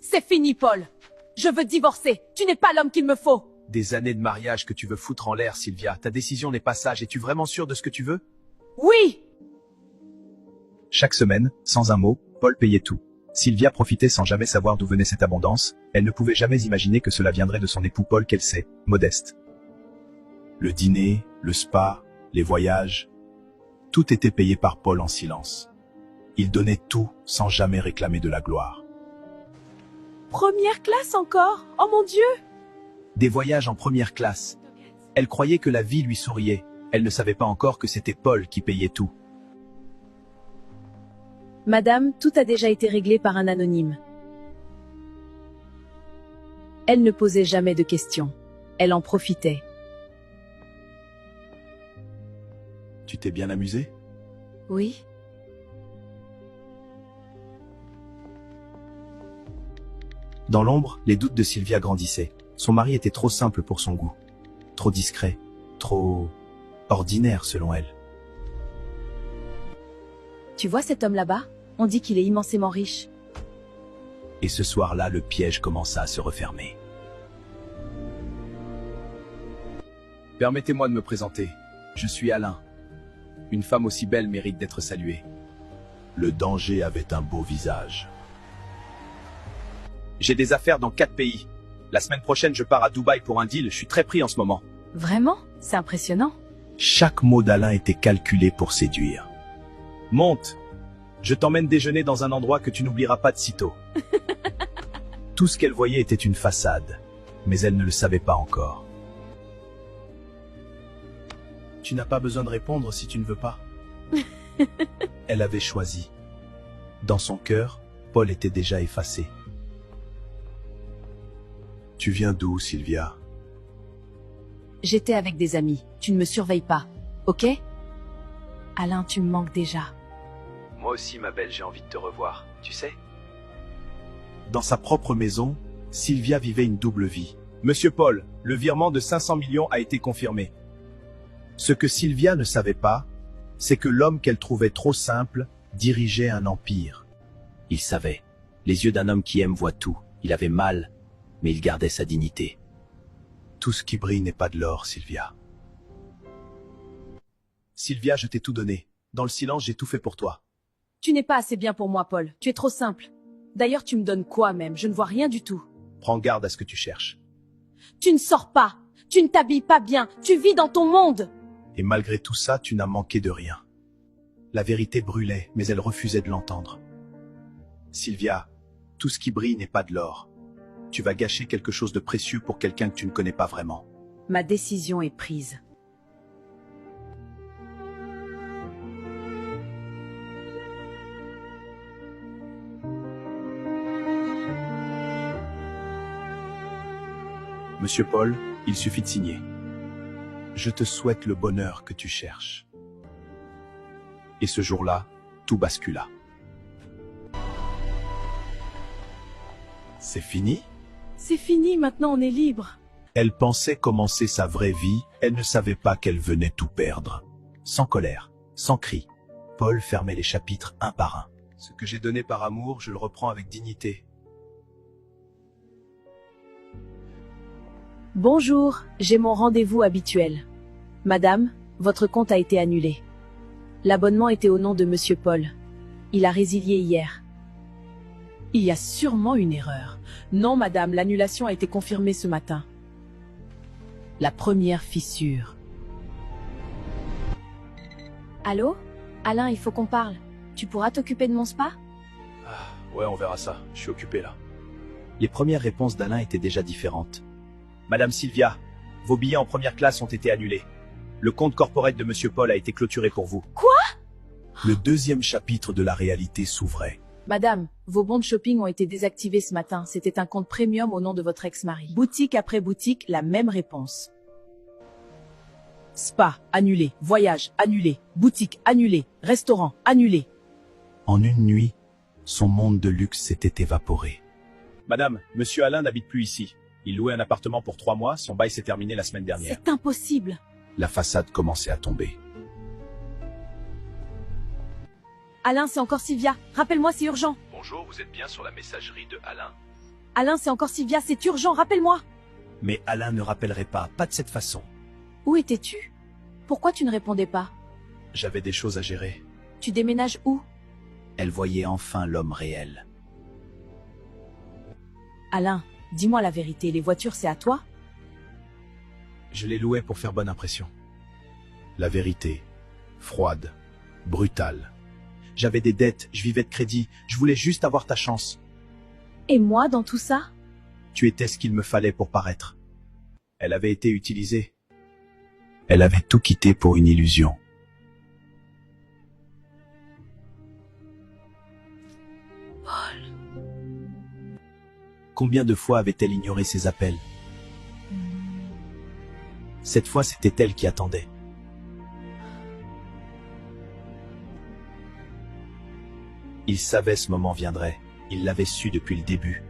C'est fini, Paul. Je veux divorcer. Tu n'es pas l'homme qu'il me faut. Des années de mariage que tu veux foutre en l'air, Sylvia. Ta décision n'est pas sage. Es-tu vraiment sûre de ce que tu veux? Oui! Chaque semaine, sans un mot, Paul payait tout. Sylvia profitait sans jamais savoir d'où venait cette abondance. Elle ne pouvait jamais imaginer que cela viendrait de son époux Paul qu'elle sait, modeste. Le dîner, le spa, les voyages, tout était payé par Paul en silence. Il donnait tout sans jamais réclamer de la gloire. Première classe encore? Oh mon Dieu! Des voyages en première classe. Elle croyait que la vie lui souriait. Elle ne savait pas encore que c'était Paul qui payait tout. Madame, tout a déjà été réglé par un anonyme. Elle ne posait jamais de questions. Elle en profitait. Tu t'es bien amusé? Oui. Dans l'ombre, les doutes de Sylvia grandissaient. Son mari était trop simple pour son goût. Trop discret. Trop ordinaire selon elle. Tu vois cet homme là-bas? On dit qu'il est immensément riche. Et ce soir-là, le piège commença à se refermer. Permettez-moi de me présenter. Je suis Alain. Une femme aussi belle mérite d'être saluée. Le danger avait un beau visage. J'ai des affaires dans 4 pays. La semaine prochaine, je pars à Dubaï pour un deal. Je suis très pris en ce moment. Vraiment? C'est impressionnant. Chaque mot d'Alain était calculé pour séduire. Monte. Je t'emmène déjeuner dans un endroit que tu n'oublieras pas de sitôt. Tout ce qu'elle voyait était une façade, mais elle ne le savait pas encore. Tu n'as pas besoin de répondre si tu ne veux pas. Elle avait choisi. Dans son cœur, Paul était déjà effacé. Tu viens d'où, Sylvia? J'étais avec des amis. Tu ne me surveilles pas. Ok? Alain, tu me manques déjà. Moi aussi, ma belle, j'ai envie de te revoir. Tu sais? Dans sa propre maison, Sylvia vivait une double vie. Monsieur Paul, le virement de 500 millions a été confirmé. Ce que Sylvia ne savait pas, c'est que l'homme qu'elle trouvait trop simple dirigeait un empire. Il savait. Les yeux d'un homme qui aime voient tout. Il avait mal, mais il gardait sa dignité. Tout ce qui brille n'est pas de l'or, Sylvia. Sylvia, je t'ai tout donné. Dans le silence, j'ai tout fait pour toi. Tu n'es pas assez bien pour moi, Paul. Tu es trop simple. D'ailleurs, tu me donnes quoi même? Je ne vois rien du tout. Prends garde à ce que tu cherches. Tu ne sors pas. Tu ne t'habilles pas bien. Tu vis dans ton monde. Et malgré tout ça, tu n'as manqué de rien. La vérité brûlait, mais elle refusait de l'entendre. Sylvia, tout ce qui brille n'est pas de l'or. Tu vas gâcher quelque chose de précieux pour quelqu'un que tu ne connais pas vraiment. Ma décision est prise. Monsieur Paul, il suffit de signer. Je te souhaite le bonheur que tu cherches. Et ce jour-là, tout bascula. C'est fini? C'est fini, maintenant on est libre. Elle pensait commencer sa vraie vie, elle ne savait pas qu'elle venait tout perdre. Sans colère, sans cri, Paul fermait les chapitres un par un. Ce que j'ai donné par amour, je le reprends avec dignité. Bonjour, j'ai mon rendez-vous habituel. Madame, votre compte a été annulé. L'abonnement était au nom de Monsieur Paul. Il a résilié hier. Il y a sûrement une erreur. Non, madame, l'annulation a été confirmée ce matin. La première fissure. Allô? Alain, il faut qu'on parle. Tu pourras t'occuper de mon spa? Ouais, on verra ça. Je suis occupé là. Les premières réponses d'Alain étaient déjà différentes. Madame Sylvia, vos billets en première classe ont été annulés. Le compte corporate de Monsieur Paul a été clôturé pour vous. Quoi? Le deuxième chapitre de la réalité s'ouvrait. Madame, vos bons de shopping ont été désactivés ce matin. C'était un compte premium au nom de votre ex-mari. Boutique après boutique, la même réponse. Spa, annulé. Voyage, annulé. Boutique, annulé. Restaurant, annulé. En une nuit, son monde de luxe s'était évaporé. Madame, Monsieur Alain n'habite plus ici. Il louait un appartement pour 3 mois, son bail s'est terminé la semaine dernière. C'est impossible. La façade commençait à tomber. Alain, c'est encore Sylvia. Rappelle-moi, c'est urgent. Bonjour, vous êtes bien sur la messagerie de Alain. Alain, c'est encore Sylvia, c'est urgent, rappelle-moi. Mais Alain ne rappellerait pas de cette façon. Où étais-tu? Pourquoi tu ne répondais pas? J'avais des choses à gérer. Tu déménages où? Elle voyait enfin l'homme réel. Alain, dis-moi la vérité, les voitures c'est à toi? Je les louais pour faire bonne impression. La vérité, froide, brutale. J'avais des dettes, je vivais de crédit, je voulais juste avoir ta chance. Et moi dans tout ça? Tu étais ce qu'il me fallait pour paraître. Elle avait été utilisée. Elle avait tout quitté pour une illusion. Combien de fois avait-elle ignoré ses appels? Cette fois, c'était elle qui attendait. Il savait ce moment viendrait. Il l'avait su depuis le début.